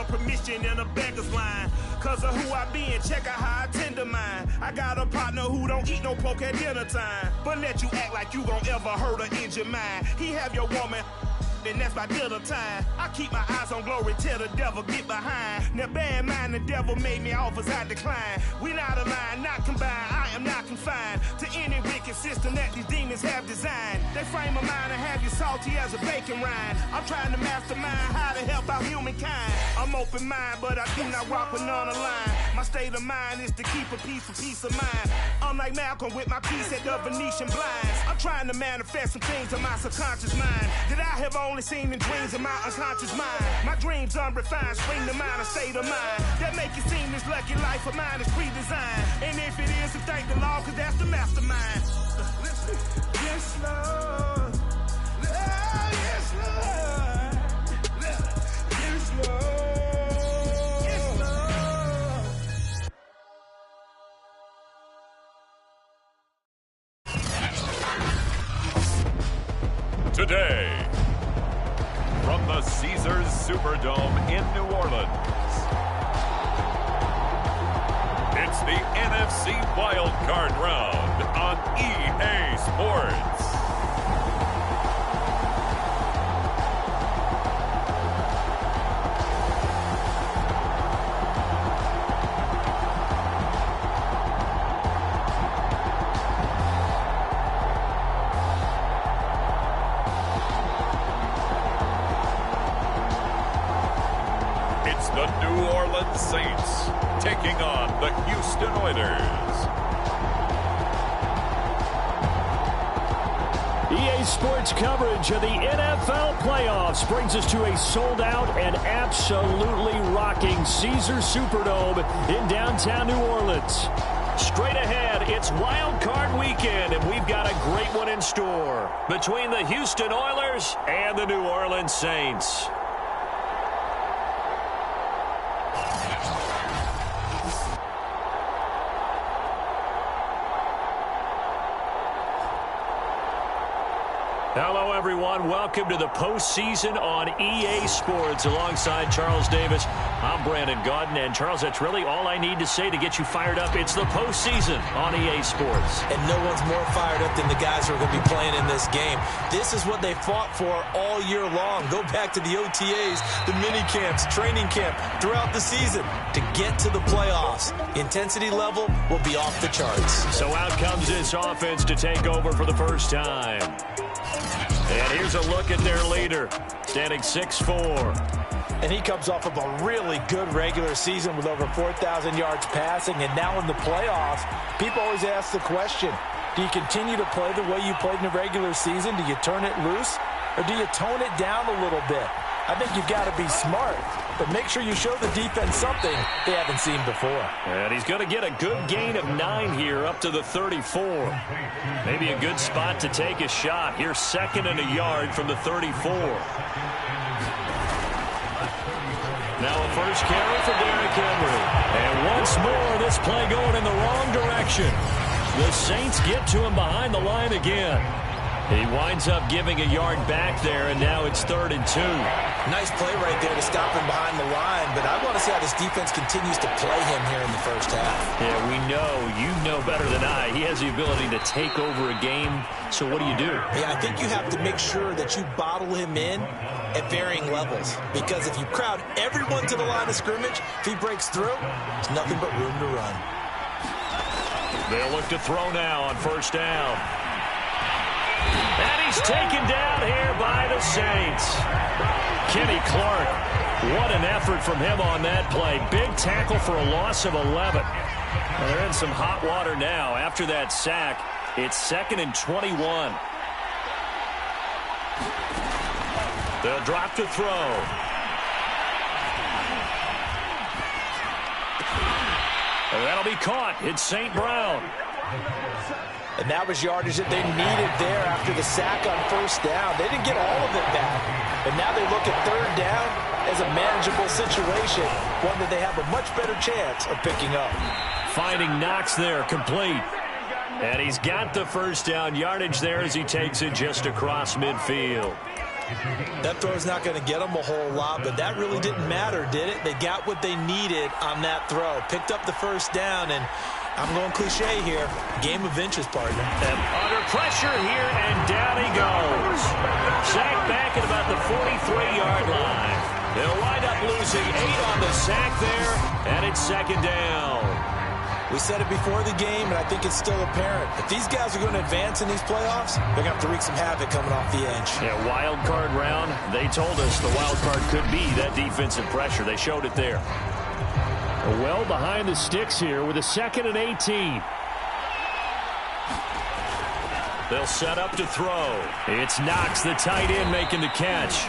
for permission in a beggar's line. Cause of who I been, check out how I tend to mine. I got a partner who don't eat no pork at dinner time, but let you act like you gon' ever hurt or injure mine. He have your woman, and that's by dinner time. I keep my eyes on glory till the devil get behind. Now bear in mind the devil made me offers I decline. We not aligned, not combined, I am not confined to any wicked system that these demons have designed. They frame a mind and have you salty as a bacon rind. I'm trying to mastermind how to help out humankind. I'm open mind, but I do not walk with none aligned. My state of mind is to keep a peace of mind. I'm like Malcolm with my piece at the Venetian blinds. I'm trying to manifest some things in my subconscious mind that I have only seen in dreams in my unconscious mind. My dreams unrefined, spring to mind, a state of mind that make it seem this lucky life of mine is pre-designed. And if it is, to thank the Lord, cause that's the mastermind. Yes, Lord. Yes, Lord. Yes, Lord. Yes, Lord. Today, from the Caesars Superdome in New Orleans, it's the NFC Wild Card Round on EA Sports. It's the New Orleans Saints taking on the Houston Oilers. EA Sports coverage of the NFL playoffs brings us to a sold-out and absolutely rocking Caesars Superdome in downtown New Orleans. Straight ahead, it's Wild Card Weekend, and we've got a great one in store between the Houston Oilers and the New Orleans Saints. Hello, everyone. Welcome to the postseason on EA Sports. Alongside Charles Davis, I'm Brandon Gaudin. And, Charles, that's really all I need to say to get you fired up. It's the postseason on EA Sports. And no one's more fired up than the guys who are going to be playing in this game. This is what they fought for all year long. Go back to the OTAs, the mini camps, training camp, throughout the season to get to the playoffs. Intensity level will be off the charts. So out comes this offense to take over for the first time. And here's a look at their leader, standing 6'4". And he comes off of a really good regular season with over 4,000 yards passing. And now in the playoffs, people always ask the question, do you continue to play the way you played in the regular season? Do you turn it loose? Or do you tone it down a little bit? I think you've got to be smart, but make sure you show the defense something they haven't seen before. And he's going to get a good gain of 9 here up to the 34. Maybe a good spot to take a shot. Here's 2nd and a yard from the 34. Now a first carry for Derrick Henry. And once more, this play going in the wrong direction. The Saints get to him behind the line again. He winds up giving a yard back there, and now it's 3rd and 2. Nice play right there to stop him behind the line, but I want to see how this defense continues to play him here in the first half. Yeah, we know. You know better than I. He has the ability to take over a game, so what do you do? Yeah, I think you have to make sure that you bottle him in at varying levels, because if you crowd everyone to the line of scrimmage, if he breaks through, there's nothing but room to run. They'll look to throw now on first down. And he's taken down here by the Saints. Kenny Clark, what an effort from him on that play. Big tackle for a loss of 11. Well, they're in some hot water now. After that sack, it's 2nd and 21. They'll drop to throw. And that'll be caught. It's St. Brown. And that was yardage that they needed there after the sack on first down. They didn't get all of it back. But now they look at 3rd down as a manageable situation, one that they have a much better chance of picking up. Finding Knox there, complete. And he's got the first down yardage there as he takes it just across midfield. That throw's not going to get them a whole lot, but that really didn't matter, did it? They got what they needed on that throw. Picked up the first down, and I'm going cliche here. Game of inches, partner. And under pressure here, and down he goes. Sacked back at about the 43-yard line. They'll wind up losing 8 on the sack there, and it's second down. We said it before the game, and I think it's still apparent. If these guys are going to advance in these playoffs, they're going to have to wreak some havoc coming off the edge. Yeah, wild card round. They told us the wild card could be that defensive pressure. They showed it there. Well behind the sticks here with a 2nd and 18. They'll set up to throw. It's Knox, the tight end, making the catch.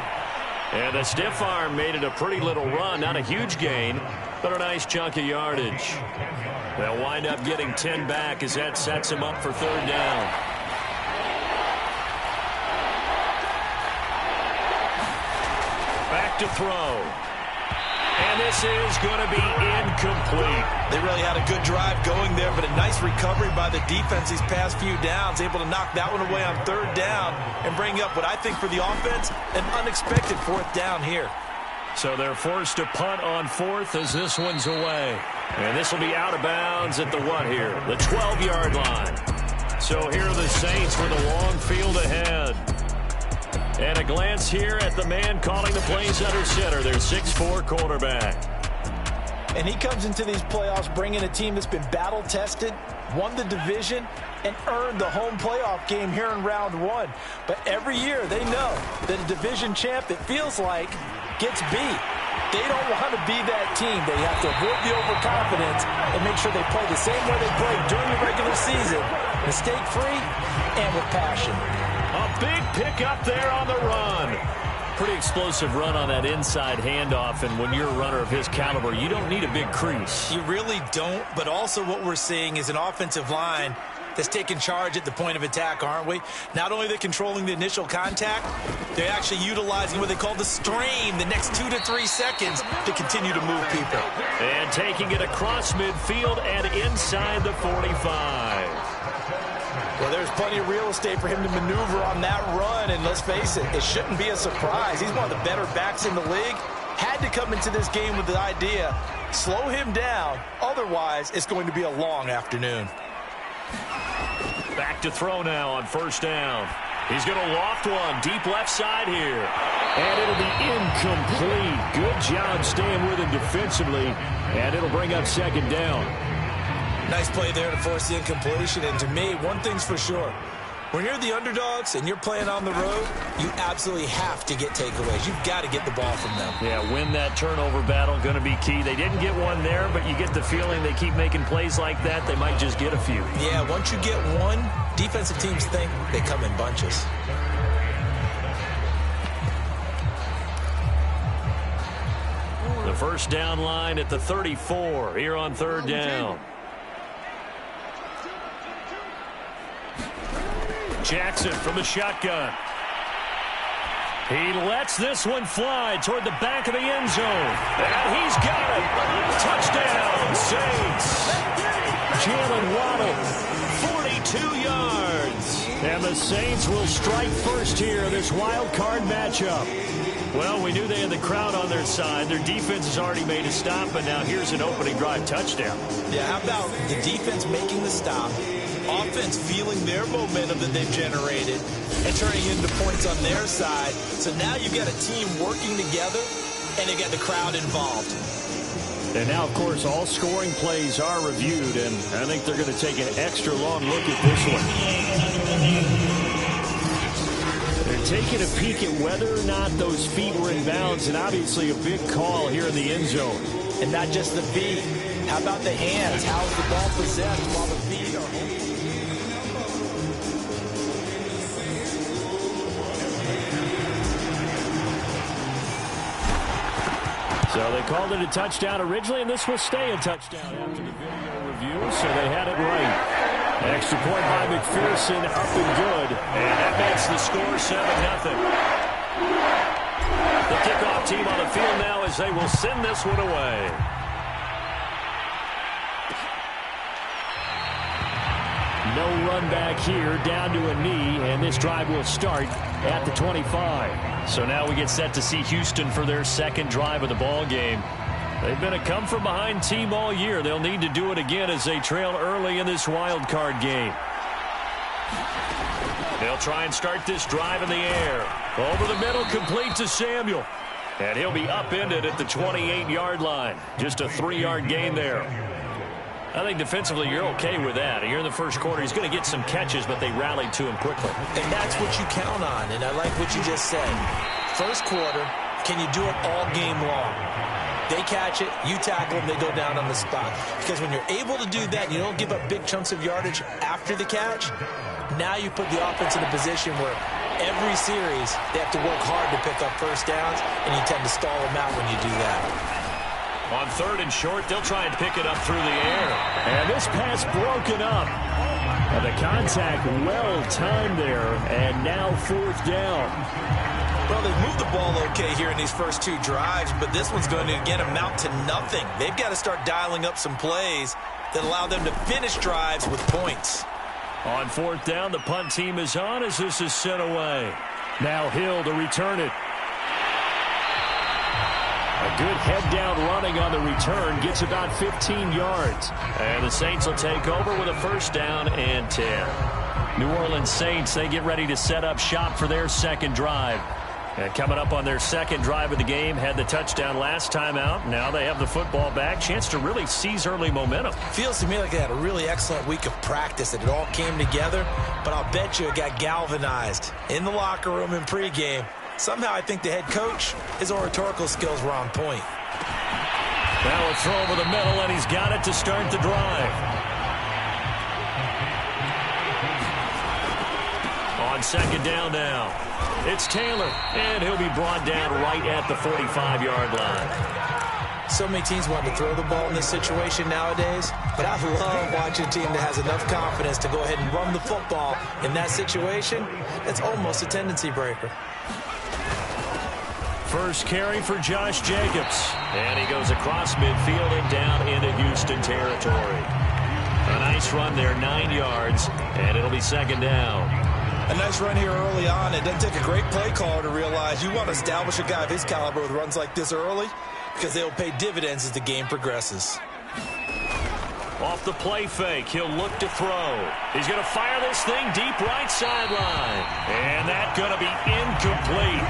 And the stiff arm made it a pretty little run. Not a huge gain, but a nice chunk of yardage. They'll wind up getting 10 back as that sets him up for third down. Back to throw. And this is going to be incomplete. They really had a good drive going there, but a nice recovery by the defense these past few downs, able to knock that one away on third down and bring up what I think for the offense, an unexpected fourth down here. So they're forced to punt on fourth as this one's away. And this will be out of bounds at the what here? The 12-yard line. So here are the Saints with a long field ahead. And a glance here at the man calling the plays under center, their 6'4" quarterback. And he comes into these playoffs bringing a team that's been battle-tested, won the division, and earned the home playoff game here in round 1. But every year they know that a division champ, it feels like, gets beat. They don't want to be that team. They have to avoid the overconfidence and make sure they play the same way they played during the regular season, mistake-free and with passion. A big pickup there on the run. Pretty explosive run on that inside handoff, and when you're a runner of his caliber, you don't need a big crease. You really don't, but also what we're seeing is an offensive line that's taking charge at the point of attack, aren't we? Not only are they controlling the initial contact, they're actually utilizing what they call the stream, the next 2 to 3 seconds to continue to move people. And taking it across midfield and inside the 45. Well, there's plenty of real estate for him to maneuver on that run, and let's face it, it shouldn't be a surprise. He's one of the better backs in the league. Had to come into this game with the idea, slow him down, otherwise it's going to be a long afternoon. Back to throw now on first down. He's going to loft one deep left side here. And it'll be incomplete. Good job staying with him defensively, and it'll bring up second down. Nice play there to force the incompletion, and to me, one thing's for sure. When you're the underdogs and you're playing on the road, you absolutely have to get takeaways. You've got to get the ball from them. Yeah, win that turnover battle, going to be key. They didn't get one there, but you get the feeling they keep making plays like that, they might just get a few. Yeah, once you get one, defensive teams think they come in bunches. The first down line at the 34 here on third down. Jackson from the shotgun. He lets this one fly toward the back of the end zone. And he's got it. Touchdown, Saints. Jalen Waddle, 42 yards. And the Saints will strike first here in this wild card matchup. Well, we knew they had the crowd on their side. Their defense has already made a stop, but now here's an opening drive touchdown. Yeah, how about the defense making the stop, offense feeling their momentum that they've generated, and turning into points on their side. So now you've got a team working together, and they've got the crowd involved. And now, of course, all scoring plays are reviewed, and I think they're going to take an extra long look at this one. They're taking a peek at whether or not those feet were in bounds, and obviously a big call here in the end zone. And not just the feet. How about the hands? How is the ball possessed while the feet are home? So they called it a touchdown originally, and this will stay a touchdown after the video review, so they had it right. Extra point by McPherson, up and good. And that makes the score 7-0. The kickoff team on the field now as they will send this one away. No run back here, down to a knee, and this drive will start at the 25. So now we get set to see Houston for their second drive of the ball game. They've been a come-from-behind team all year. They'll need to do it again as they trail early in this wild card game. They'll try and start this drive in the air. Over the middle, complete to Samuel. And he'll be upended at the 28-yard line. Just a 3-yard gain there. I think defensively you're okay with that. Here in the first quarter, he's going to get some catches, but they rallied to him quickly. And that's what you count on, and I like what you just said. First quarter, can you do it all game long? They catch it, you tackle them, they go down on the spot. Because when you're able to do that, you don't give up big chunks of yardage after the catch, now you put the offense in a position where every series they have to work hard to pick up first downs, and you tend to stall them out when you do that. On 3rd and short, they'll try and pick it up through the air. And this pass broken up. And the contact well timed there, and now 4th down. Well, they've moved the ball okay here in these first 2 drives, but this one's going to, again, amount to nothing. They've got to start dialing up some plays that allow them to finish drives with points. On 4th down, the punt team is on as this is sent away. Now Hill to return it. A good head-down running on the return gets about 15 yards. And the Saints will take over with a 1st down and 10. New Orleans Saints, they get ready to set up shop for their second drive. And coming up on their second drive of the game, had the touchdown last time out. Now they have the football back. Chance to really seize early momentum. Feels to me like they had a really excellent week of practice, that it all came together. But I'll bet you it got galvanized in the locker room in pregame. Somehow I think the head coach, his oratorical skills were on point. Now a throw over the middle, and he's got it to start the drive. On 2nd down now, it's Taylor, and he'll be brought down right at the 45-yard line. So many teams want to throw the ball in this situation nowadays, but I love watching a team that has enough confidence to go ahead and run the football in that situation. That's almost a tendency breaker. First carry for Josh Jacobs. And he goes across midfield and down into Houston territory. A nice run there, 9 yards, and it'll be 2nd down. A nice run here early on. It doesn't take a great play caller to realize you want to establish a guy of his caliber with runs like this early, because they'll pay dividends as the game progresses. Off the play fake, he'll look to throw. He's going to fire this thing deep right sideline. And that's going to be incomplete.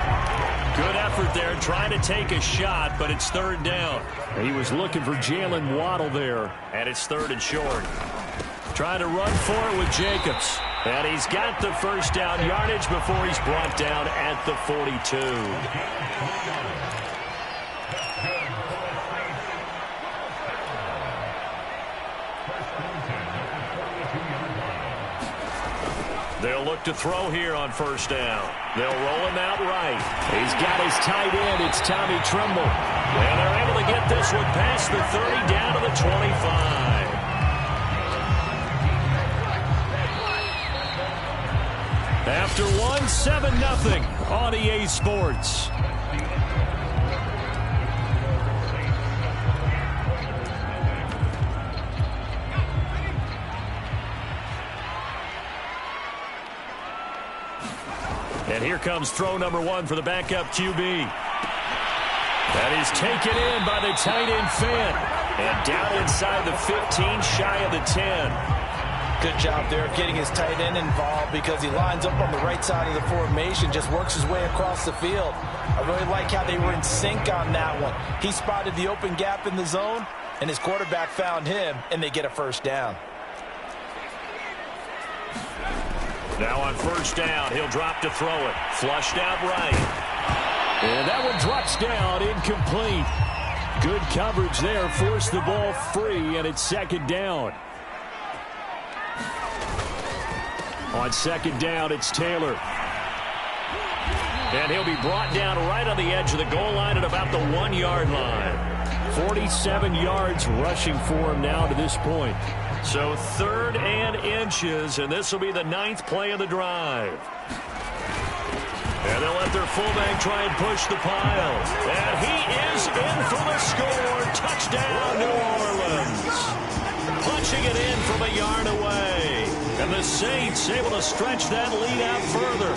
Good effort there, trying to take a shot, but it's 3rd down. He was looking for Jalen Waddle there, and it's 3rd and short. Trying to run for it with Jacobs. And he's got the 1st down yardage before he's brought down at the 42. They'll look to throw here on 1st down. They'll roll him out right. He's got his tight end. It's Tommy Tremble. And they're able to get this one past the 30 down to the 25. After one, 7-0 on EA Sports. And here comes throw number 1 for the backup QB. That is taken in by the tight end Fant. And down inside the 15, shy of the 10. Good job there of getting his tight end involved, because he lines up on the right side of the formation, just works his way across the field. I really like how they were in sync on that one. He spotted the open gap in the zone, and his quarterback found him, and they get a 1st down. Now on 1st down, he'll drop to throw it. Flushed out right. And that one drops down, incomplete. Good coverage there, forced the ball free, and it's 2nd down. On 2nd down, it's Taylor. And he'll be brought down right on the edge of the goal line at about the 1-yard line. 47 yards rushing for him now to this point. So 3rd and inches, and this will be the 9th play of the drive. And they'll let their fullback try and push the pile. And he is in for the score. Touchdown, New Orleans. Punching it in from a yard away. And the Saints able to stretch that lead out further.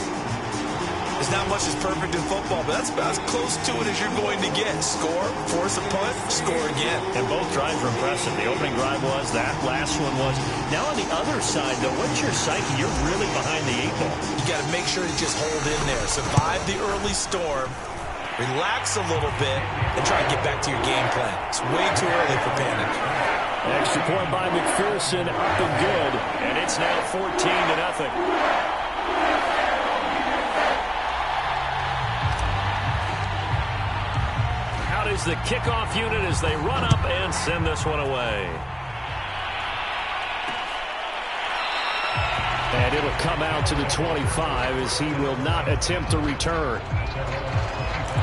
There's not much that's perfect in football, but that's about as close to it as you're going to get. Score, force a punt, score again. And both drives were impressive. The opening drive was, that last one was. Now on the other side, though, what's your psyche? You're really behind the 8 ball. You got to make sure to just hold in there. Survive the early storm, relax a little bit, and try to get back to your game plan. It's way too early for panic. Extra point by McPherson, up and good. And it's now 14-0. Is the kickoff unit as they run up and send this one away. And it'll come out to the 25 as he will not attempt a return.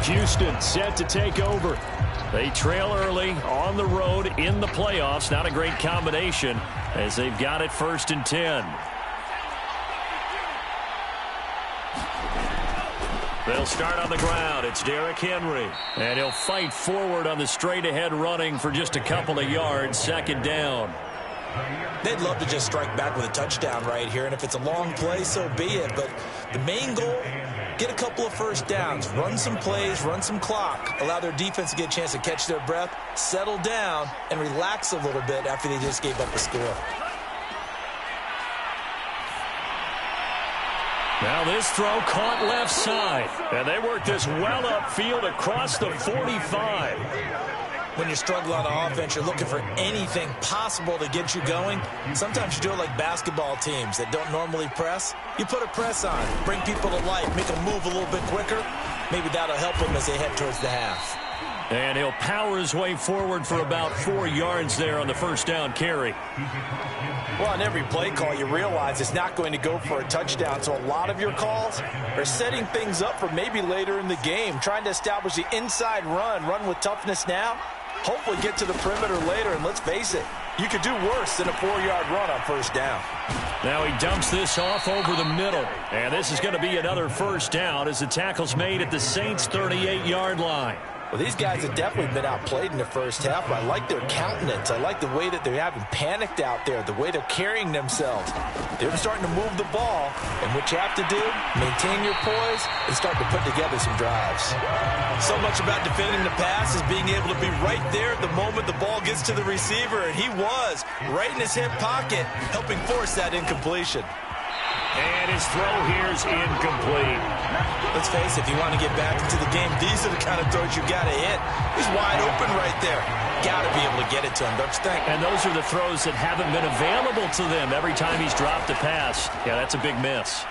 Houston set to take over. They trail early on the road in the playoffs. Not a great combination as they've got it 1st and 10. They'll start on the ground. It's Derrick Henry. And he'll fight forward on the straight-ahead running for just a couple of yards. 2nd down. They'd love to just strike back with a touchdown right here. And if it's a long play, so be it. But the main goal, get a couple of 1st downs. Run some plays, run some clock. Allow their defense to get a chance to catch their breath, settle down, and relax a little bit after they just gave up a score. Now this throw caught left side. And they work this well upfield across the 45. When you struggle on offense, you're looking for anything possible to get you going. Sometimes you do it like basketball teams that don't normally press. You put a press on, bring people to life, make them move a little bit quicker. Maybe that'll help them as they head towards the half. And he'll power his way forward for about 4 yards there on the 1st down carry. Well, on every play call, you realize it's not going to go for a touchdown. So a lot of your calls are setting things up for maybe later in the game, trying to establish the inside run with toughness now, hopefully get to the perimeter later. And let's face it, you could do worse than a 4-yard run on 1st down. Now he dumps this off over the middle. And this is going to be another 1st down as the tackle's made at the Saints' 38-yard line. Well, these guys have definitely been outplayed in the 1st half, but I like their countenance. I like the way that they haven't panicked out there, the way they're carrying themselves. They're starting to move the ball, and what you have to do, maintain your poise and start to put together some drives. So much about defending the pass is being able to be right there at the moment the ball gets to the receiver, and he was right in his hip pocket, helping force that incompletion. And his throw here is incomplete. Let's face it, if you want to get back into the game, these are the kind of throws you got to hit. He's wide open right there. Got to be able to get it to him, don't you think? And those are the throws that haven't been available to them every time he's dropped a pass. Yeah, that's a big miss.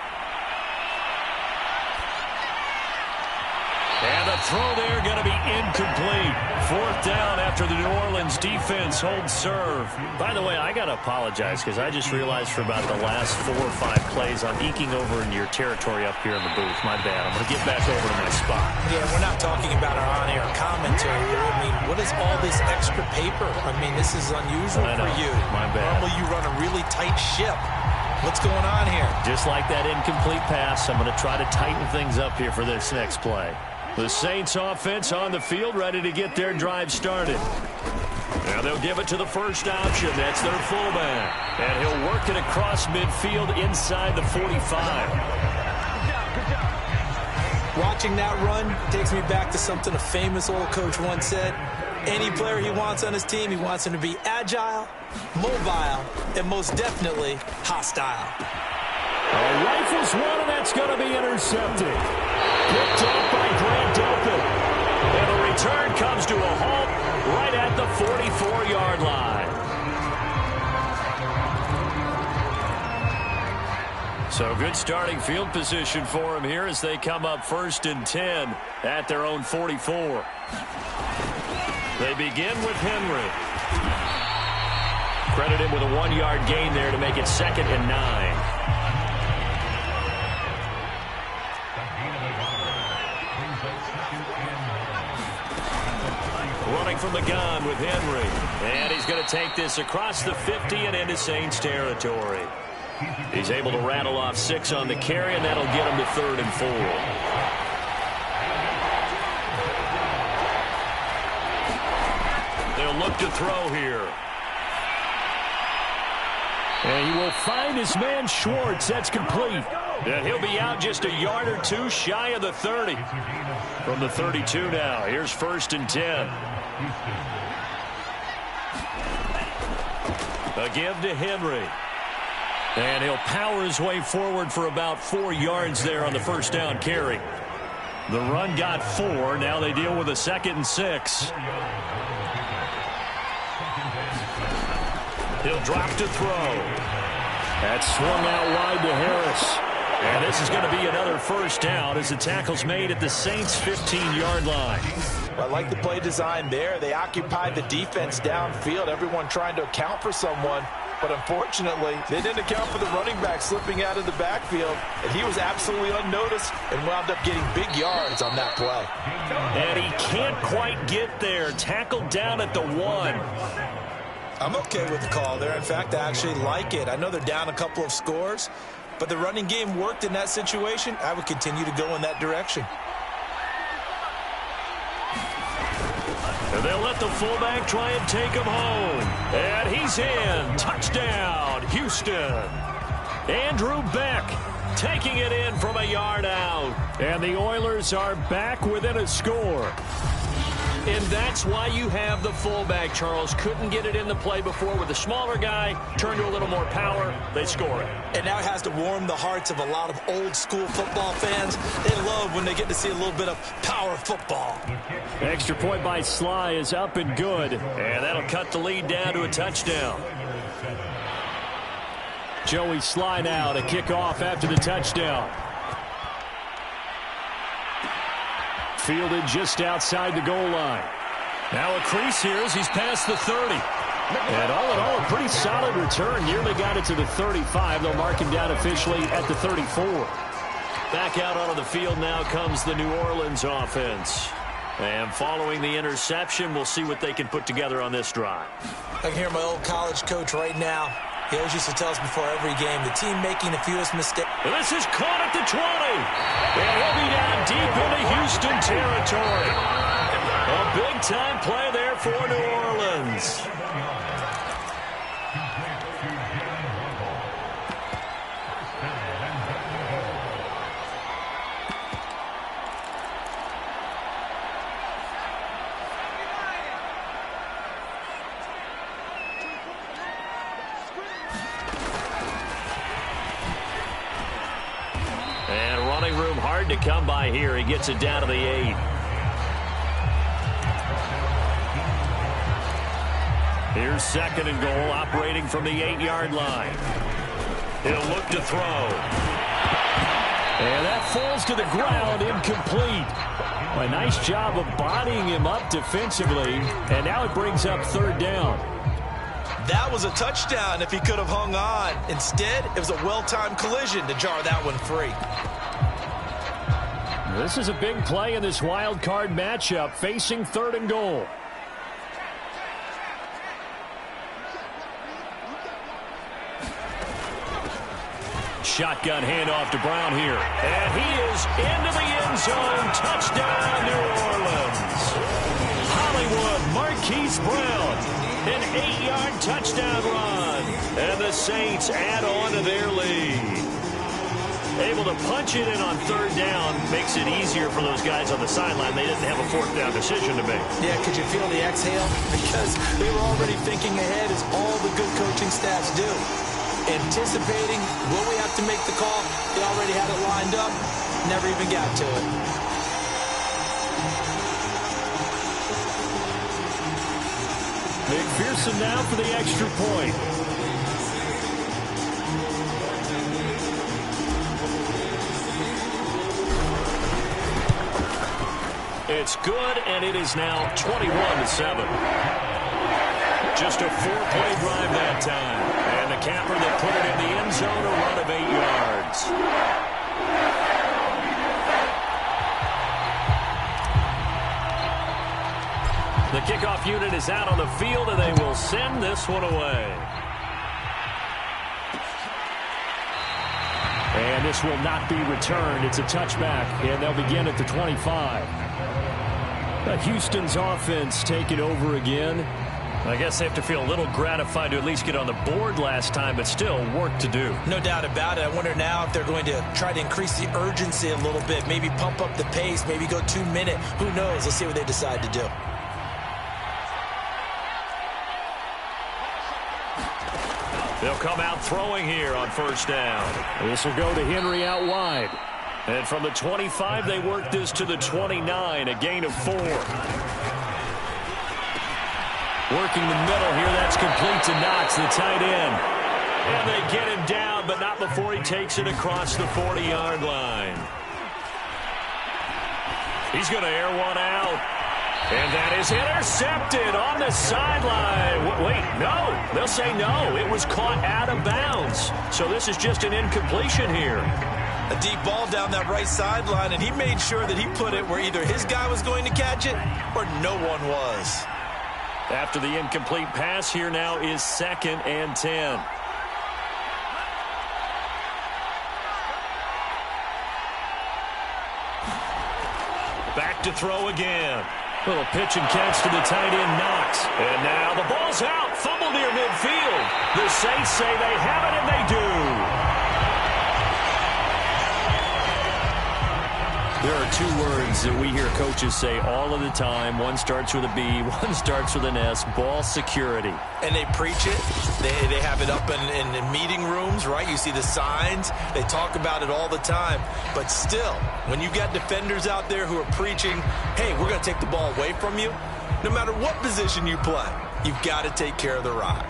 And the throw there going to be incomplete. 4th down after the New Orleans defense holds serve. By the way, I got to apologize because I just realized for about the last 4 or 5 plays I'm eking over into your territory up here in the booth. My bad. I'm going to get back over to my spot. Yeah, we're not talking about our on-air commentary here. I mean, what is all this extra paper? I mean, this is unusual for you. My bad. Normally you run a really tight ship. What's going on here? Just like that incomplete pass, I'm going to try to tighten things up here for this next play. The Saints offense on the field, ready to get their drive started. Now they'll give it to the first option. That's their fullback. And he'll work it across midfield inside the 45. Watching that run takes me back to something a famous old coach once said. Any player he wants on his team, he wants him to be agile, mobile, and most definitely hostile. Rifles one, and that's going to be intercepted. Picked up by Grant Delpit. And the return comes to a halt right at the 44-yard line. So good starting field position for him here as they come up 1st and 10 at their own 44. They begin with Henry. Credit him with a 1-yard gain there to make it 2nd and 9. Running from the gun with Henry. And he's going to take this across the 50 and into Saints territory. He's able to rattle off 6 on the carry, and that'll get him to 3rd and 4. They'll look to throw here. And he will find his man Schwartz. That's complete. And he'll be out just a yard or two shy of the 30. From the 32 now, here's 1st and 10. A give to Henry. And he'll power his way forward for about 4 yards there on the first down carry. The run got 4. Now they deal with a 2nd and 6. He'll drop to throw. That swung out wide to Harris. And this is going to be another first down as the tackle's made at the Saints' 15-yard line. I like the play design there. They occupied the defense downfield, everyone trying to account for someone. But unfortunately, they didn't account for the running back slipping out of the backfield. And he was absolutely unnoticed and wound up getting big yards on that play. And he can't quite get there. Tackled down at the 1. I'm okay with the call there. In fact, I actually like it. I know they're down a couple of scores, but the running game worked in that situation. I would continue to go in that direction. And they'll let the fullback try and take him home. And he's in. Touchdown, Houston. Andrew Beck taking it in from a yard out. And the Oilers are back within a score. And that's why you have the fullback, Charles. Couldn't get it in the play before with a smaller guy. Turned to a little more power. They score it. And now it has to warm the hearts of a lot of old-school football fans. They love when they get to see a little bit of power football. Extra point by Sly is up and good. And that'll cut the lead down to a touchdown. Joey Sly now to kick off after the touchdown. Fielded just outside the goal line. Now a crease here as he's past the 30. And all in all, a pretty solid return. Nearly got it to the 35. They'll mark him down officially at the 34. Back out onto the field now comes the New Orleans offense. And following the interception, we'll see what they can put together on this drive. I can hear my old college coach right now. He always used to tell us before every game, the team making the fewest mistakes. This is caught at the 20. And he'll be down deep into Houston territory. A big-time play there for New Orleans. To come by here. He gets it down to the 8. Here's 2nd and goal, operating from the 8-yard line. He'll look to throw. And that falls to the ground, incomplete. A nice job of bodying him up defensively, and now it brings up 3rd down. That was a touchdown if he could have hung on. Instead, it was a well-timed collision to jar that one free. This is a big play in this wild card matchup, facing 3rd and goal. Shotgun handoff to Brown here. And he is into the end zone. Touchdown, New Orleans. Hollywood Marquise Brown. An 8-yard touchdown run. And the Saints add on to their lead. Able to punch it in on 3rd down makes it easier for those guys on the sideline. They didn't have a 4th down decision to make. Yeah, could you feel the exhale? Because they were already thinking ahead, as all the good coaching staffs do. Anticipating, will we have to make the call? They already had it lined up, never even got to it. McPherson now for the extra point. It's good, and it is now 21-7. Just a 4-play drive that time. And the capper that put it in the end zone, a run of 8 yards. The kickoff unit is out on the field, and they will send this one away. And this will not be returned. It's a touchback, and they'll begin at the 25. Houston's offense taking over again. I guess they have to feel a little gratified to at least get on the board last time, but still work to do. No doubt about it. I wonder now if they're going to try to increase the urgency a little bit, maybe pump up the pace, maybe go 2 minute. Who knows? Let's see what they decide to do. They'll come out throwing here on first down. This will go to Henry out wide. And from the 25, they work this to the 29, a gain of 4. Working the middle here, that's complete to Knox, the tight end. And they get him down, but not before he takes it across the 40-yard line. He's going to air one out. And that is intercepted on the sideline. Wait, no. They'll say no. It was caught out of bounds. So this is just an incompletion here. A deep ball down that right sideline, and he made sure that he put it where either his guy was going to catch it or no one was. After the incomplete pass, here now is 2nd and 10. Back to throw again. Little pitch and catch to the tight end, Knox. And now the ball's out. Fumble near midfield. The Saints say they have it, and they do. There are 2 words that we hear coaches say all of the time. One starts with a B, one starts with an S, ball security. And they preach it. They have it up in meeting rooms, right? You see the signs. They talk about it all the time. But still, when you got defenders out there who are preaching, hey, we're going to take the ball away from you, no matter what position you play, you've got to take care of the rock.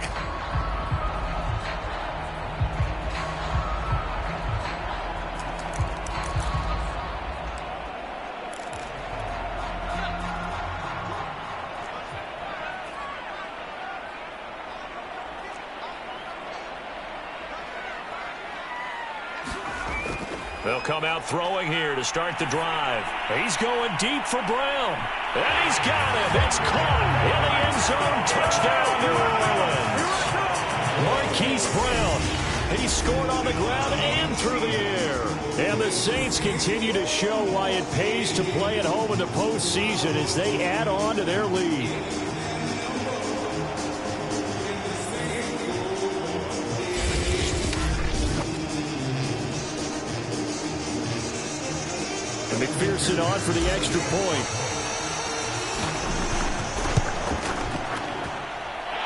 They'll come out throwing here to start the drive. He's going deep for Brown. And he's got it. It's caught in the end zone. Touchdown, New Orleans. Marquise Brown. He scored on the ground and through the air. And the Saints continue to show why it pays to play at home in the postseason as they add on to their lead. McPherson on for the extra point.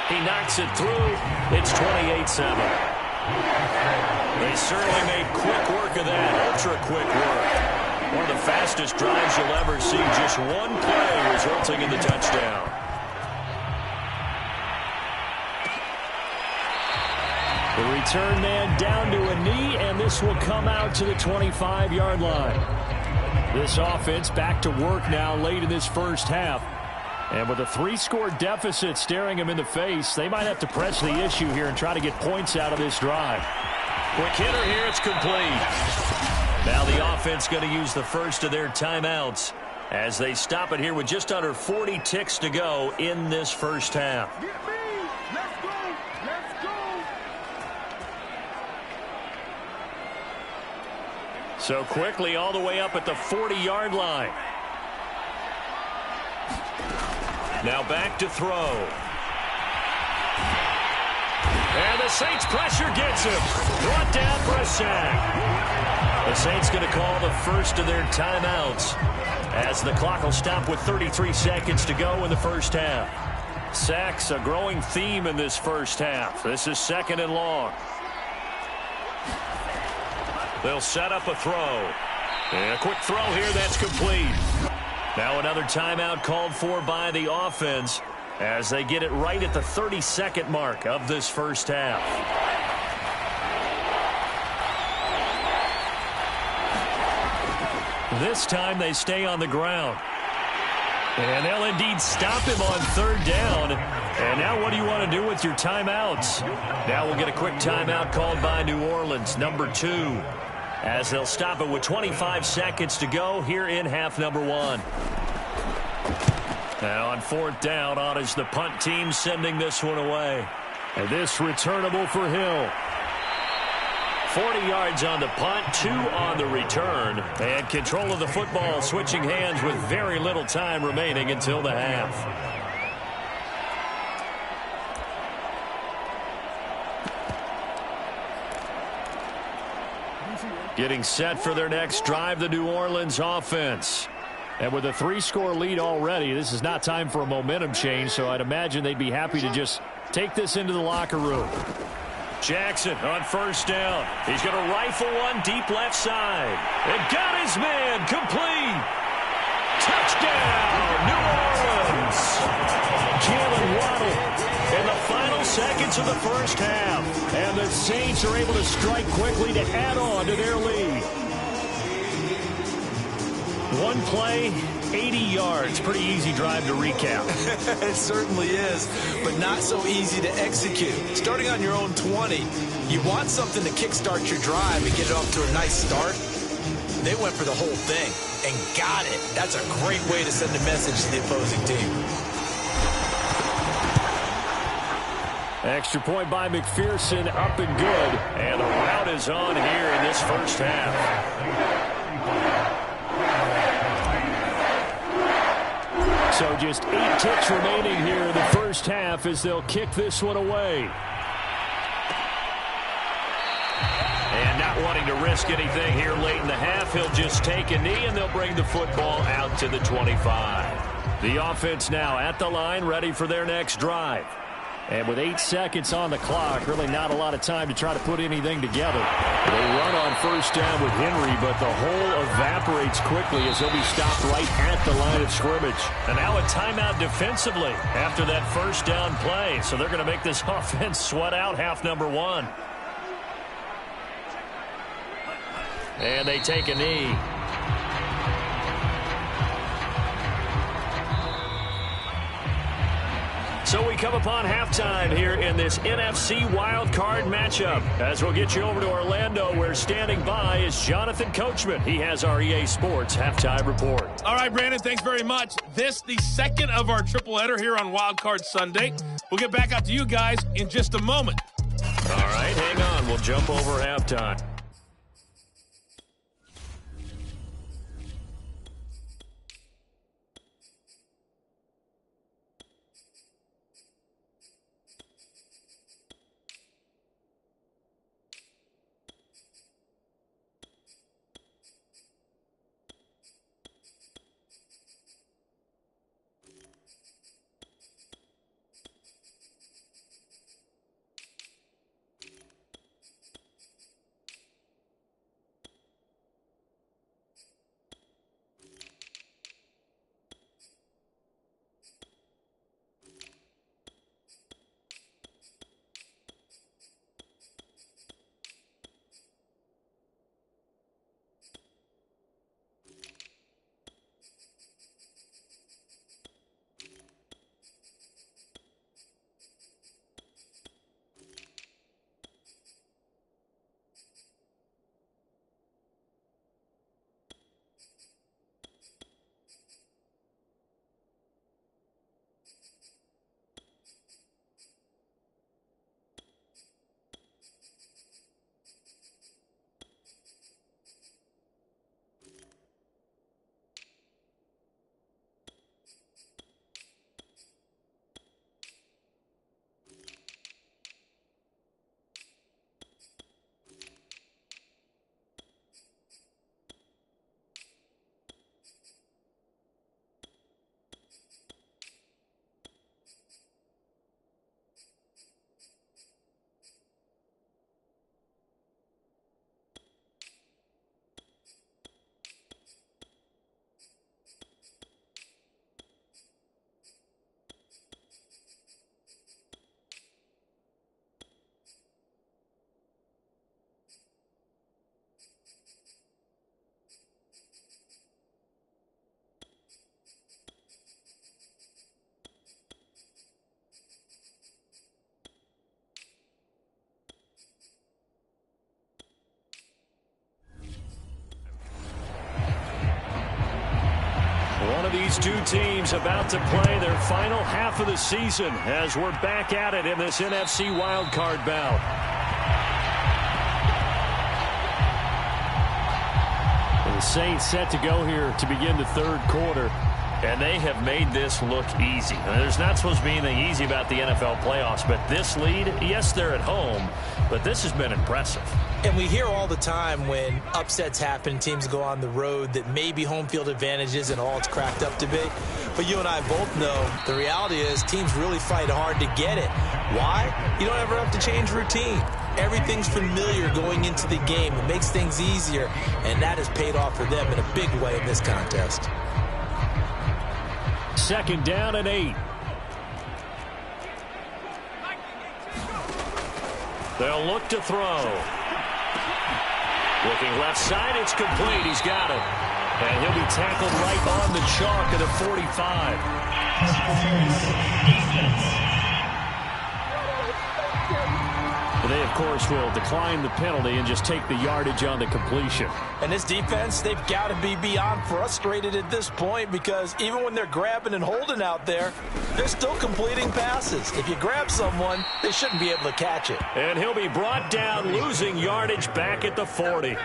He knocks it through. It's 28-7. They certainly made quick work of that, ultra-quick work. One of the fastest drives you'll ever see. Just one play resulting in the touchdown. The return man down to a knee, and this will come out to the 25-yard line. This offense back to work now late in this first half. And with a 3-score deficit staring them in the face, they might have to press the issue here and try to get points out of this drive. Quick hitter here, it's complete. Now the offense going to use the first of their timeouts as they stop it here with just under 40 ticks to go in this first half. So quickly all the way up at the 40-yard line. Now back to throw. And the Saints pressure gets him. Brought down for a sack. The Saints going to call the first of their timeouts as the clock will stop with 33 seconds to go in the first half. Sacks a growing theme in this first half. This is 2nd and long. They'll set up a throw. And a quick throw here that's complete. Now another timeout called for by the offense as they get it right at the 32nd mark of this first half. This time they stay on the ground. And they'll indeed stop him on 3rd down. And now what do you want to do with your timeouts? Now we'll get a quick timeout called by New Orleans, number 2. As they'll stop it with 25 seconds to go here in half number 1. Now on 4th down, on is the punt team sending this one away. And this returnable for Hill. 40 yards on the punt, 2 on the return. And control of the football switching hands with very little time remaining until the half. Getting set for their next drive, the New Orleans offense. And with a 3-score lead already, this is not time for a momentum change, so I'd imagine they'd be happy to just take this into the locker room. Jackson on first down. He's going to rifle one deep left side. And got his man complete. Touchdown, New Orleans. Jalen Waddle in the final seconds of the first half. And the Saints are able to strike quickly to add on to their lead. One play, 80 yards. Pretty easy drive to recap. It certainly is, but not so easy to execute. Starting on your own 20, you want something to kickstart your drive and get it off to a nice start. They went for the whole thing and got it. That's a great way to send a message to the opposing team. Extra point by McPherson, up and good. And the route is on here in this first half. So just 8 ticks remaining here in the first half as they'll kick this one away. And not wanting to risk anything here late in the half, he'll just take a knee and they'll bring the football out to the 25. The offense now at the line, ready for their next drive. And with 8 seconds on the clock, really not a lot of time to try to put anything together. They run on first down with Henry, but the hole evaporates quickly as he'll be stopped right at the line of scrimmage. And now a timeout defensively after that first down play. So they're going to make this offense sweat out half number 1. And they take a knee. So we come upon halftime here in this NFC wildcard matchup. As we'll get you over to Orlando, where standing by is Jonathan Coachman. He has our EA Sports halftime report. All right, Brandon, thanks very much. This the second of our triple header here on Wildcard Sunday. We'll get back out to you guys in just a moment. All right, hang on. We'll jump over halftime. One of these two teams about to play their final half of the season as we're back at it in this NFC wildcard bout. The Saints set to go here to begin the third quarter. And they have made this look easy. And there's not supposed to be anything easy about the NFL playoffs, but this lead, yes, they're at home, but this has been impressive. And we hear all the time when upsets happen, teams go on the road, that maybe home field advantage isn't all it's cracked up to be. But you and I both know the reality is teams really fight hard to get it. Why? You don't ever have to change routine. Everything's familiar going into the game. It makes things easier, and that has paid off for them in a big way in this contest. 2nd down and 8. They'll look to throw. Looking left side, it's complete. He's got it. And he'll be tackled right on the chalk at the 45. They, of course, will decline the penalty and just take the yardage on the completion. And this defense, they've got to be beyond frustrated at this point, because even when they're grabbing and holding out there, they're still completing passes. If you grab someone, they shouldn't be able to catch it. And he'll be brought down, losing yardage back at the 40.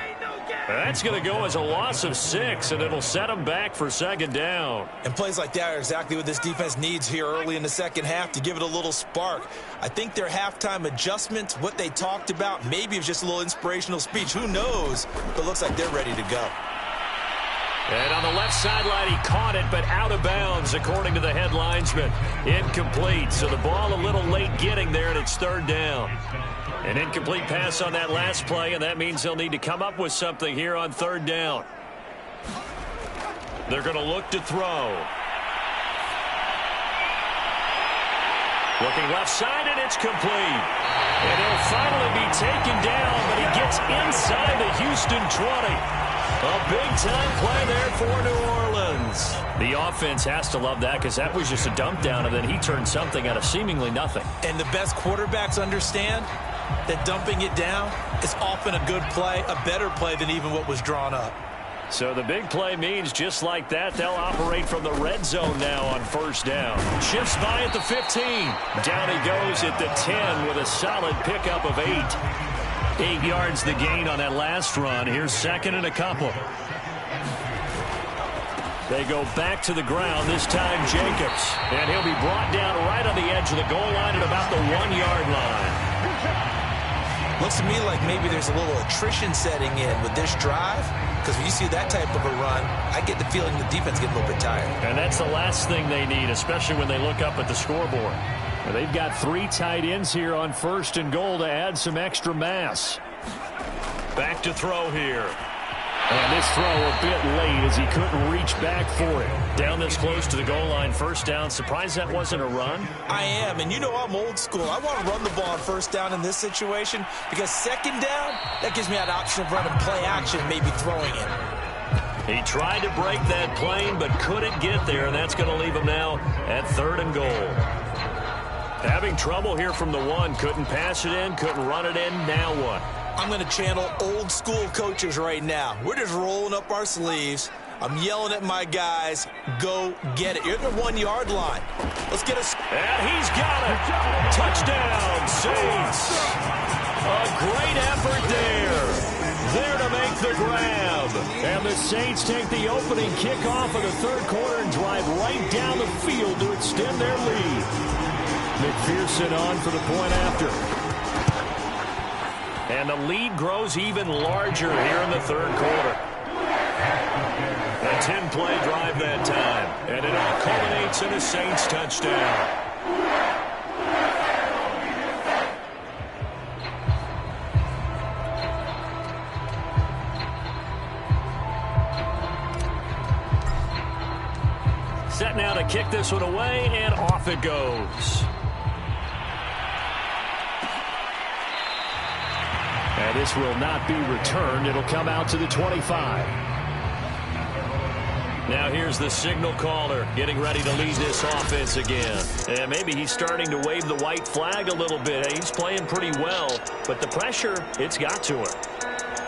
That's going to go as a loss of 6, and it'll set them back for 2nd down. And plays like that are exactly what this defense needs here early in the second half to give it a little spark. I think their halftime adjustments, what they talked about, maybe it was just a little inspirational speech. Who knows? But it looks like they're ready to go. And on the left sideline, he caught it, but out of bounds, according to the head linesman. Incomplete. So the ball a little late getting there, and it's 3rd down. An incomplete pass on that last play, and that means they'll need to come up with something here on 3rd down. They're going to look to throw. Looking left side, and it's complete. And he'll finally be taken down, but he gets inside the Houston 20. A big-time play there for New Orleans. The offense has to love that, because that was just a dump down, and then he turned something out of seemingly nothing. And the best quarterbacks understand that dumping it down is often a good play, a better play than even what was drawn up. So the big play means just like that, they'll operate from the red zone now on 1st down. Shifts by at the 15. Down he goes at the 10 with a solid pickup of 8. 8 yards the gain on that last run. Here's 2nd and a couple. They go back to the ground, this time Jacobs. And he'll be brought down right on the edge of the goal line at about the 1-yard line. Looks to me like maybe there's a little attrition setting in with this drive, because when you see that type of a run, I get the feeling the defense gets a little bit tired. And that's the last thing they need, especially when they look up at the scoreboard. And they've got 3 tight ends here on 1st and goal to add some extra mass. Back to throw here. And this throw a bit late as he couldn't reach back for it. Down this close to the goal line, 1st down. Surprised that wasn't a run? I am, and you know I'm old school. I want to run the ball on 1st down in this situation, because 2nd down, that gives me an option of running play action, maybe throwing it. He tried to break that plane but couldn't get there, and that's going to leave him now at 3rd and goal. Having trouble here from the 1. Couldn't pass it in, couldn't run it in. Now what? I'm going to channel old school coaches right now. We're just rolling up our sleeves. I'm yelling at my guys, go get it. You're at the 1-yard line. Let's get us. And he's got it. Touchdown, Saints. A great effort there. There to make the grab. And the Saints take the opening kickoff of the 3rd quarter and drive right down the field to extend their lead. McPherson on for the point after. And the lead grows even larger here in the 3rd quarter. A 10-play drive that time. And it all culminates in a Saints touchdown. Set now to kick this one away, and off it goes. And this will not be returned. It'll come out to the 25. Now here's the signal caller getting ready to lead this offense again. And maybe he's starting to wave the white flag a little bit. He's playing pretty well, but the pressure, it's got to him.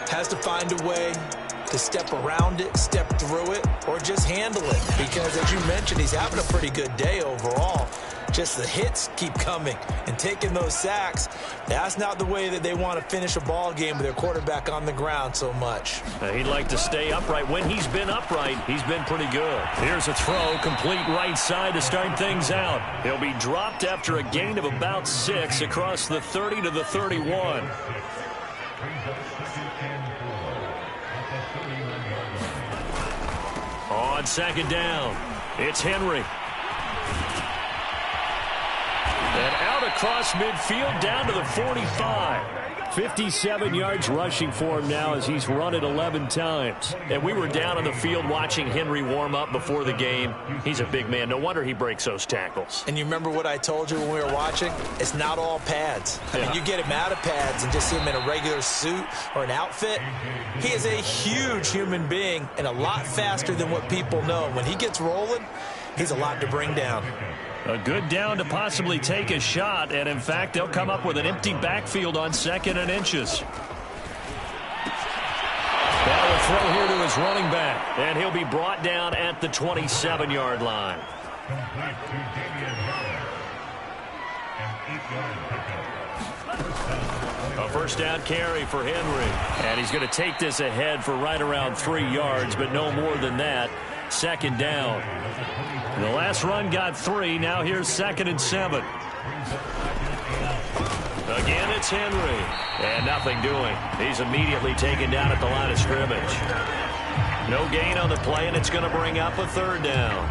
Has to find a way to step around it, step through it, or just handle it. Because as you mentioned, he's having a pretty good day overall. Just the hits keep coming and taking those sacks. That's not the way that they want to finish a ball game with their quarterback on the ground so much. He'd like to stay upright. When he's been upright, he's been pretty good. Here's a throw, complete right side to start things out. He'll be dropped after a gain of about 6 across the 30 to the 31. On second down, it's Henry. And out across midfield down to the 45. 57 yards rushing for him now as he's run it 11 times. And we were down on the field watching Henry warm up before the game. He's a big man. No wonder he breaks those tackles. And you remember what I told you when we were watching? It's not all pads. I mean, you get him out of pads and just see him in a regular suit or an outfit. He is a huge human being and a lot faster than what people know. When he gets rolling, he's a lot to bring down. A good down to possibly take a shot, and in fact, they'll come up with an empty backfield on 2nd and inches. Now a throw here to his running back, and he'll be brought down at the 27-yard line. A first down carry for Henry, and he's going to take this ahead for right around 3 yards, but no more than that. 2nd down. The last run got 3. Now here's 2nd and 7. Again, it's Henry. And nothing doing. He's immediately taken down at the line of scrimmage. No gain on the play, and it's going to bring up a 3rd down.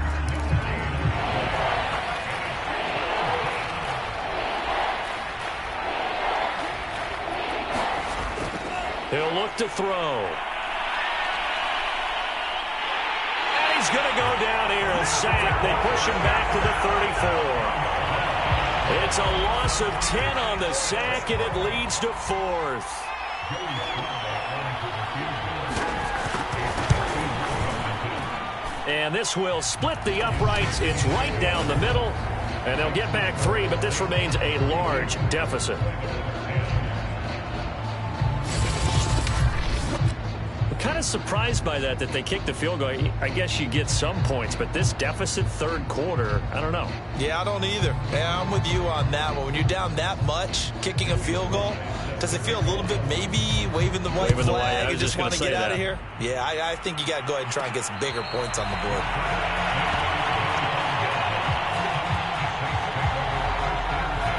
He'll look to throw. He's going to go down here and sack. They push him back to the 34. It's a loss of 10 on the sack, and it leads to 4th. And this will split the uprights. It's right down the middle, and they'll get back 3, but this remains a large deficit. Kind of surprised by that they kicked the field goal. I guess you get some points, but this deficit 3rd quarter, I don't know. Yeah, I don't either. Yeah, I'm with you on that one. When you're down that much, kicking a field goal, does it feel a little bit maybe waving the white flag and just want to get out of here? Yeah, I think you got to go ahead and try and get some bigger points on the board.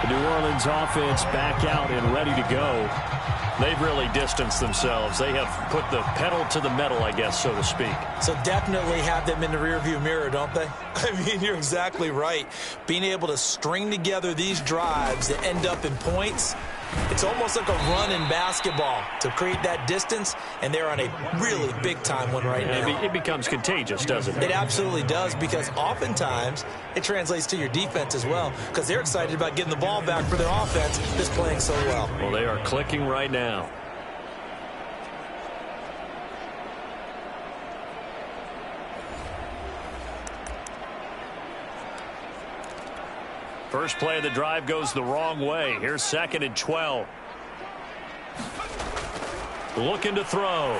The New Orleans offense back out and ready to go. They've really distanced themselves. They have put the pedal to the metal, I guess, so to speak. So definitely have them in the rearview mirror, don't they? I mean, you're exactly right. Being able to string together these drives that end up in points, it's almost like a run in basketball to create that distance, and they're on a really big-time one right now. It becomes contagious, doesn't it? It absolutely does, because oftentimes it translates to your defense as well, because they're excited about getting the ball back for their offense that's playing so well. Well, they are clicking right now. First play of the drive goes the wrong way. Here's 2nd and 12. Looking to throw.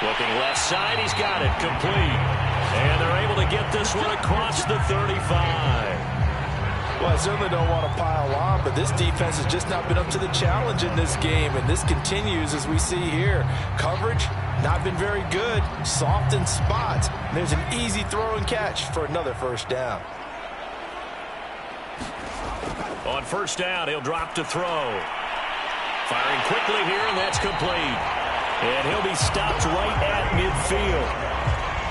Looking left side. He's got it. Complete. And they're able to get this one across the 35. Well, I certainly don't want to pile on, but this defense has just not been up to the challenge in this game, and this continues as we see here. Coverage, not been very good. Soft in spots. And there's an easy throw and catch for another first down. On first down, he'll drop to throw. Firing quickly here, and that's complete. And he'll be stopped right at midfield.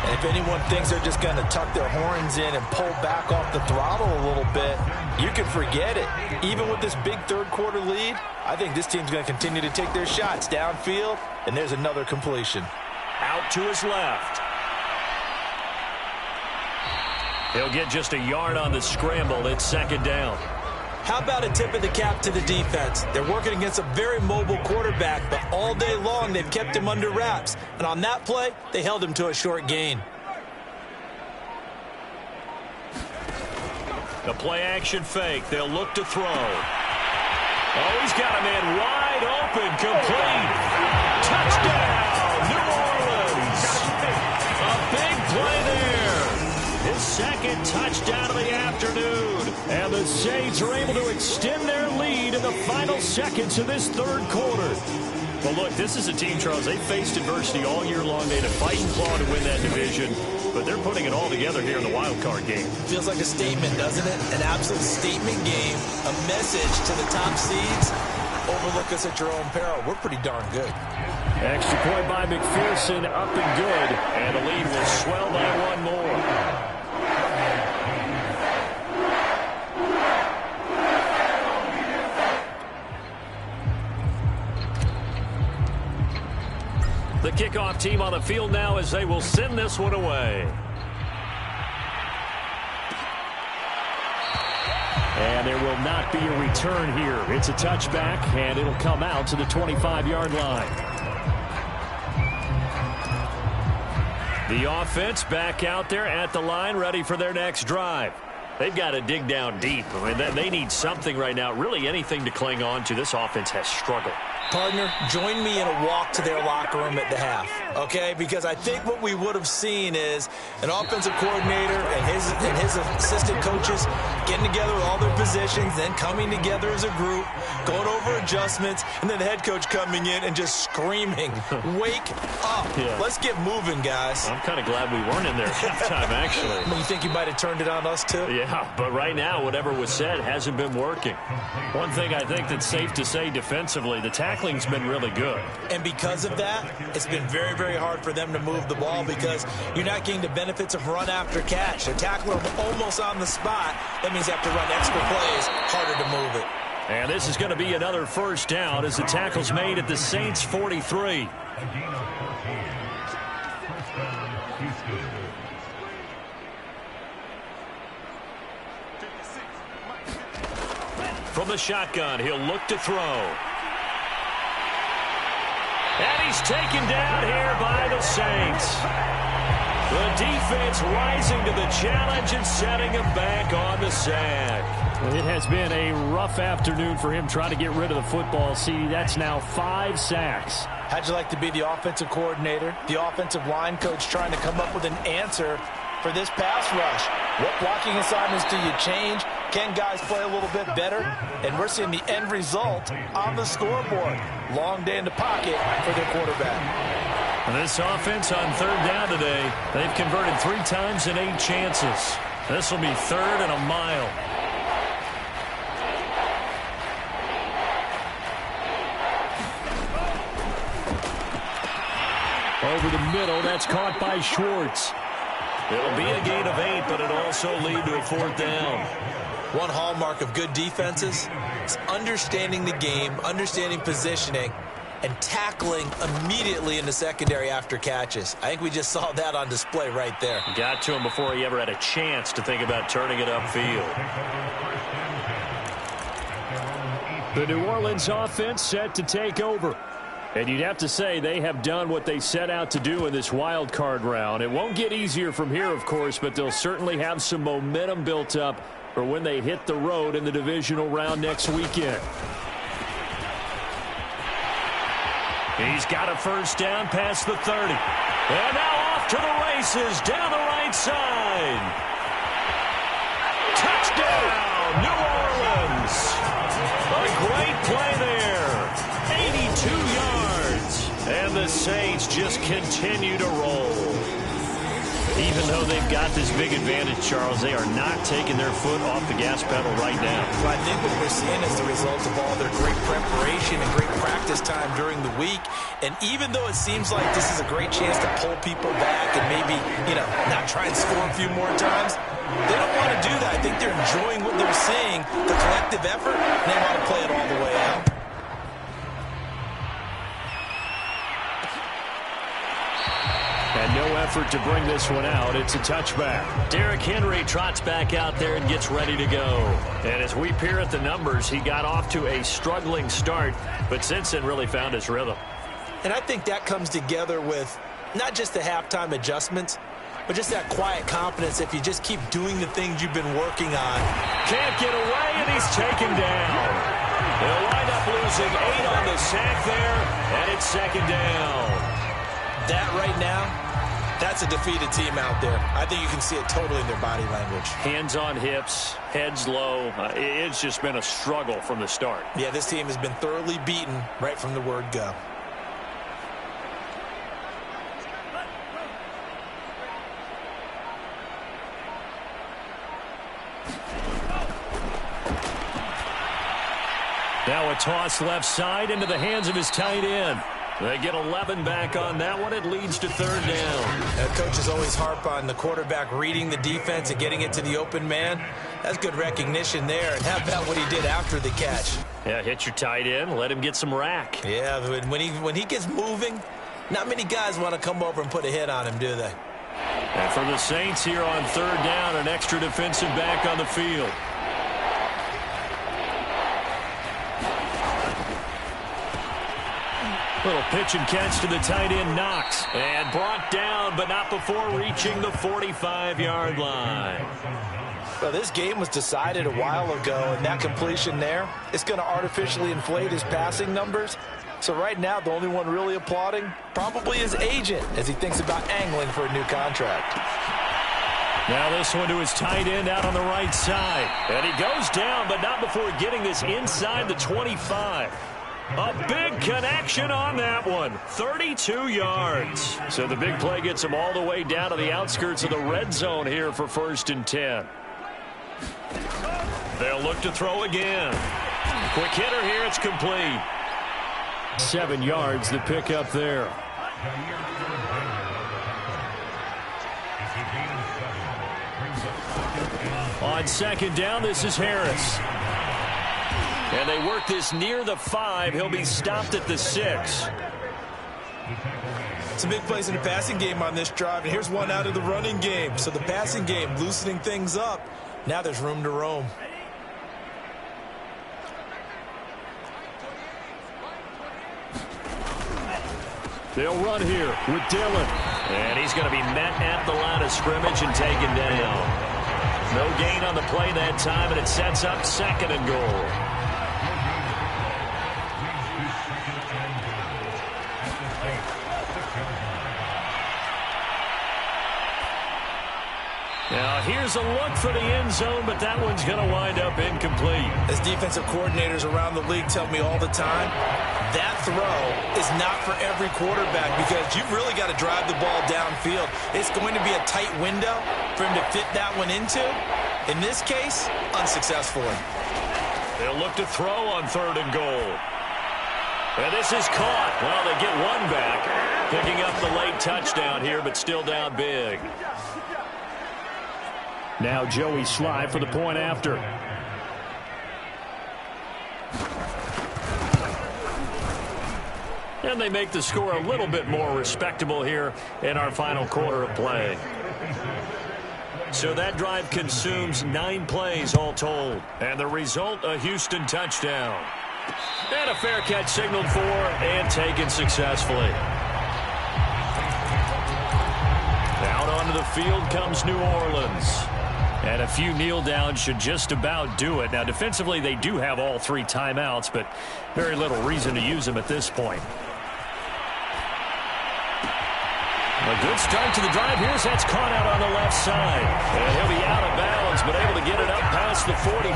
And if anyone thinks they're just going to tuck their horns in and pull back off the throttle a little bit, you can forget it. Even with this big 3rd quarter lead, I think this team's going to continue to take their shots downfield, and there's another completion. Out to his left. He'll get just a yard on the scramble. It's 2nd down. How about a tip of the cap to the defense? They're working against a very mobile quarterback, but all day long they've kept him under wraps. And on that play, they held him to a short gain. The play-action fake. They'll look to throw. Oh, he's got a man wide open. Complete. Touchdown, New Orleans. A big play there. His 2nd touchdown of the afternoon. Saints are able to extend their lead in the final seconds of this third quarter. Well, look, this is a team, Charles. They faced adversity all year long. They had to fight and claw to win that division, but they're putting it all together here in the wild card game. Feels like a statement, doesn't it? An absolute statement game, a message to the top seeds. Overlook us at your own peril. We're pretty darn good. Extra point by McPherson, up and good, and the lead will swell by one more. The kickoff team on the field now as they will send this one away. And there will not be a return here. It's a touchback, and it'll come out to the 25-yard line. The offense back out there at the line, ready for their next drive. They've got to dig down deep. I mean, they need something right now, really anything to cling on to. This offense has struggled. Partner, join me in a walk to their locker room at the half, okay? Because I think what we would have seen is an offensive coordinator and his assistant coaches getting together with all their positions, then coming together as a group, going over adjustments, and then the head coach coming in and just screaming, wake up. Yeah. Let's get moving, guys. I'm kind of glad we weren't in there at halftime, actually. You think you might have turned it on us, too? Yeah, but right now, whatever was said hasn't been working. One thing I think that's safe to say defensively, the tackling's been really good. And because of that, it's been very, very hard for them to move the ball because you're not getting the benefits of run after catch. They're tackling them almost on the spot. That means they have to run extra plays, harder to move it. And this is going to be another first down as the tackle's made at the Saints 43. From the shotgun, he'll look to throw. And he's taken down here by the Saints. The defense rising to the challenge and setting him back on the sack. It has been a rough afternoon for him trying to get rid of the football. See, that's now 5 sacks. How'd you like to be the offensive coordinator, the offensive line coach trying to come up with an answer for this pass rush? What blocking assignments do you change? Can guys play a little bit better? And we're seeing the end result on the scoreboard. Long day in the pocket for their quarterback. And this offense on third down today, they've converted 3 times in 8 chances. This will be third and a mile. Over the middle, that's caught by Schwartz. It'll be a gain of 8, but it'll also lead to a 4th down. One hallmark of good defenses is understanding the game, understanding positioning, and tackling immediately in the secondary after catches. I think we just saw that on display right there. Got to him before he ever had a chance to think about turning it upfield. The New Orleans offense set to take over. And you'd have to say they have done what they set out to do in this wild card round. It won't get easier from here, of course, but they'll certainly have some momentum built up for when they hit the road in the divisional round next weekend. He's got a first down past the 30. And now off to the races down the right side. Touchdown, New Orleans. A great play there. 82 yards. And the Saints just continue to roll. Even though they've got this big advantage, Charles, they are not taking their foot off the gas pedal right now. Well, I think what we're seeing is the result of all their great preparation and great practice time during the week. And even though it seems like this is a great chance to pull people back and maybe, not try and score a few more times, they don't want to do that. I think they're enjoying what they're seeing, the collective effort, and they want to play it all the way out. And no effort to bring this one out. It's a touchback. Derrick Henry trots back out there and gets ready to go. And as we peer at the numbers, he got off to a struggling start, but since then really found his rhythm. And I think that comes together with not just the halftime adjustments, but just that quiet confidence if you just keep doing the things you've been working on. Can't get away, and he's taken down. They'll wind up losing 8 on the sack there, and it's second down. That right now That's a defeated team out there. I think you can see it totally in their body language. Hands on hips, heads low. It's just been a struggle from the start. Yeah, this team has been thoroughly beaten right from the word go. Now a toss left side into the hands of his tight end. They get 11 back on that one. It leads to third down. Coaches always harp on the quarterback reading the defense and getting it to the open man. That's good recognition there. And how about what he did after the catch? Yeah, hit your tight end, let him get some rack. Yeah, when he gets moving, not many guys want to come over and put a hit on him, do they? And for the Saints here on third down, an extra defensive back on the field. Little pitch and catch to the tight end, Knox. And brought down, but not before reaching the 45-yard line. Well, this game was decided a while ago, and that completion there is going to artificially inflate his passing numbers. So right now, the only one really applauding probably his agent as he thinks about angling for a new contract. Now this one to his tight end out on the right side. And he goes down, but not before getting this inside the 25. A big connection on that one. 32 yards. So the big play gets him all the way down to the outskirts of the red zone here for 1st and 10. They'll look to throw again. Quick hitter here. It's complete. 7 yards the pick up there. On second down, this is Harris. And they work this near the 5. He'll be stopped at the 6. Some big plays in the passing game on this drive, and here's one out of the running game. So the passing game loosening things up. Now there's room to roam. They'll run here with Dillon. And he's going to be met at the line of scrimmage and taken down. No gain on the play that time, and it sets up 2nd and goal. Now here's a look for the end zone, but that one's going to wind up incomplete. As defensive coordinators around the league tell me all the time, that throw is not for every quarterback because you've really got to drive the ball downfield. It's going to be a tight window for him to fit that one into. In this case, unsuccessfully. They'll look to throw on 3rd and goal. And this is caught. Well, they get one back, picking up the late touchdown here, but still down big. Now Joey Sly for the point after. And they make the score a little bit more respectable here in our final quarter of play. So that drive consumes 9 plays all told. And the result, a Houston touchdown. And a fair catch signaled for and taken successfully. Out onto the field comes New Orleans. And a few kneel downs should just about do it. Now, defensively, they do have all 3 timeouts, but very little reason to use them at this point. A good start to the drive here. That's caught out on the left side. And he'll be out of bounds, but able to get it up past the 45.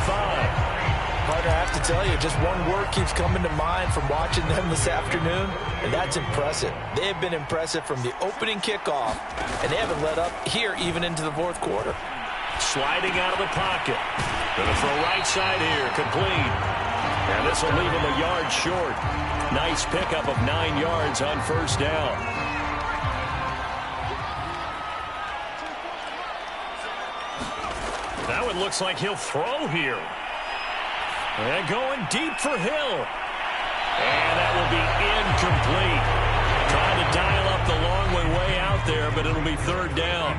Partner, I have to tell you, just one word keeps coming to mind from watching them this afternoon, and that's impressive. They have been impressive from the opening kickoff, and they haven't let up here even into the 4th quarter. Sliding out of the pocket. Going to throw right side here, complete. And this will leave him a yard short. Nice pickup of 9 yards on 1st down. Now it looks like he'll throw here. And going deep for Hill. And that will be incomplete. Trying to dial up the long way out there, but it'll be 3rd down.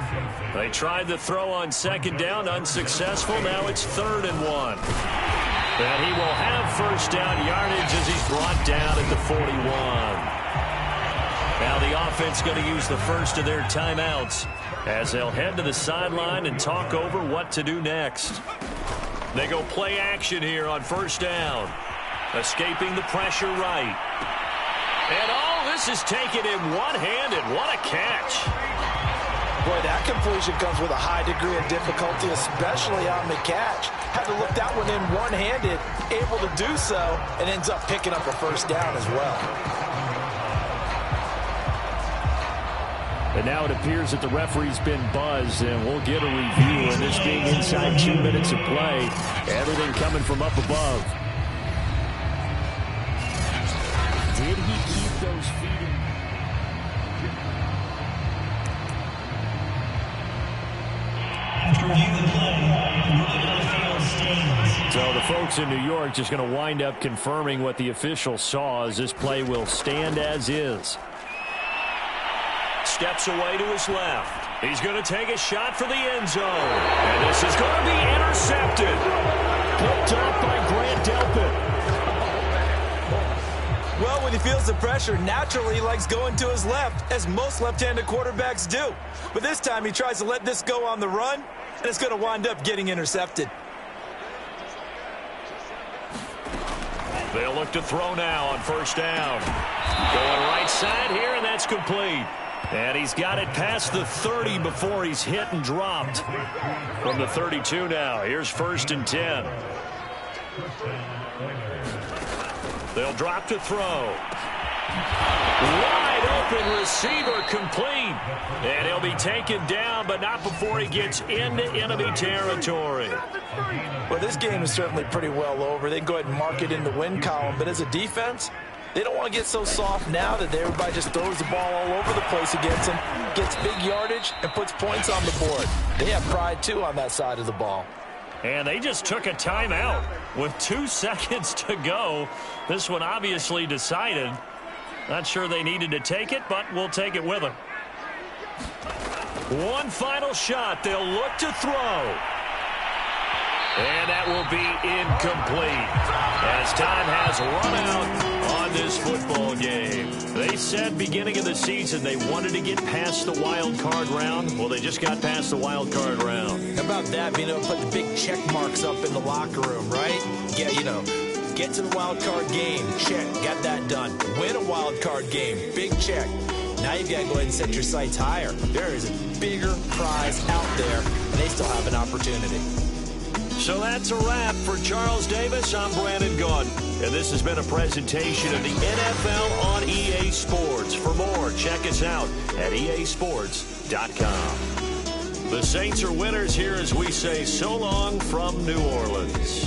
They tried the throw on 2nd down, unsuccessful. Now it's 3rd and 1. And he will have 1st down yardage as he's brought down at the 41. Now the offense going to use the first of their timeouts as they'll head to the sideline and talk over what to do next. They go play action here on 1st down. Escaping the pressure right. And this is taken in one-handed. What a catch. Boy, that completion comes with a high degree of difficulty, especially on the catch. Had to look that one in one-handed, able to do so, and ends up picking up a first down as well. And now it appears that the referee's been buzzed, and we'll get a review. And this being inside 2 minutes of play, everything coming from up above. Did he keep those feet in? So the folks in New York just going to wind up confirming what the official saw, as this play will stand as is. Steps away to his left. He's going to take a shot for the end zone. And this is going to be intercepted. Picked up by Grant Delpit. Well, when he feels the pressure, naturally he likes going to his left, as most left-handed quarterbacks do. But this time he tries to let this go on the run, and it's going to wind up getting intercepted. They'll look to throw now on first down. Going right side here, and that's complete. And he's got it past the 30 before he's hit and dropped. From the 32 now, here's 1st and 10. They'll drop to throw. Wide open receiver complete. And he'll be taken down, but not before he gets into enemy territory. Well, this game is certainly pretty well over. They can go ahead and mark it in the win column. But as a defense, they don't want to get so soft now that everybody just throws the ball all over the place against them, gets big yardage, and puts points on the board. They have pride, too, on that side of the ball. And they just took a timeout with 2 seconds to go. This one obviously decided. Not sure they needed to take it, but we'll take it with them. One final shot. They'll look to throw. And that will be incomplete, as time has run out on this football game. They said beginning of the season they wanted to get past the wild card round. Well, they just got past the wild card round. How about that, being able to put the big check marks up in the locker room, right? Yeah, you know, get to the wild card game, check, got that done. Win a wild card game, big check. Now you've got to go ahead and set your sights higher. There is a bigger prize out there, and they still have an opportunity. So that's a wrap for Charles Davis. I'm Brandon Gaudin, and this has been a presentation of the NFL on EA Sports. For more, check us out at easports.com. The Saints are winners here as we say so long from New Orleans.